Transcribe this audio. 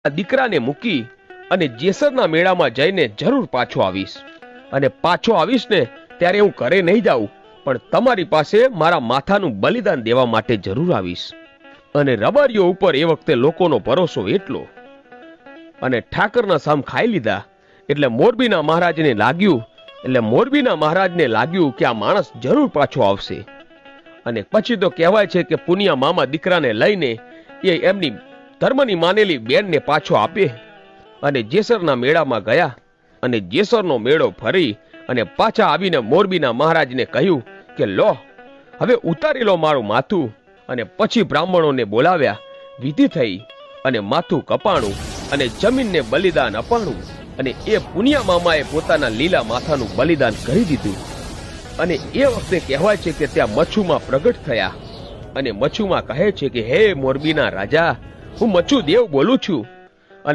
આ દીકરાને મૂકી અને જેસરના મેળામાં જઈને જરૂર પાછો આવીશ, અને પાછો આવીશ ને ત્યારે હું ઘરે નહીં જાઉં, પણ તમારી પાસે મારા માથાનું બલિદાન દેવા માટે જરૂર આવીશ. અને રબારીઓ ઉપર એ વખતે લોકોનો ભરોસો એટલો. અને ઠાકરના સામ ખાઈ લીધા એટલે મોરબીના મહારાજને લાગ્યું કે આ માણસ જરૂર પાછો આવશે. અને પછી તો કહેવાય છે કે પુનિયા મામા દીકરાને લઈને એ એમની ધર્મની માનેલી બેનને પાછો આપે. અને જેસરના મેળામાં ગયા અને જેસરનો મેળો ફરી અને પાછા આવીને મોરબીના મહારાજને કહ્યું કે લો, હવે ઉતારી લો મારું માથું. અને પછી બ્રાહ્મણોને બોલાવ્યા, વિધિ થઈ અને માથું કપાણું અને જમીનને બલિદાન અપાણું. અને એ પુનિયા મામાએ પોતાના લીલા માથાનું બલિદાન કરી દીધું. અને એ વખતે કહેવાય છે કે ત્યાં મચ્છુમાં પ્રગટ થયા. અને મચ્છુમાં કહે છે કે હે મોરબીના રાજા, હું મચ્છુ દેવ બોલું છું.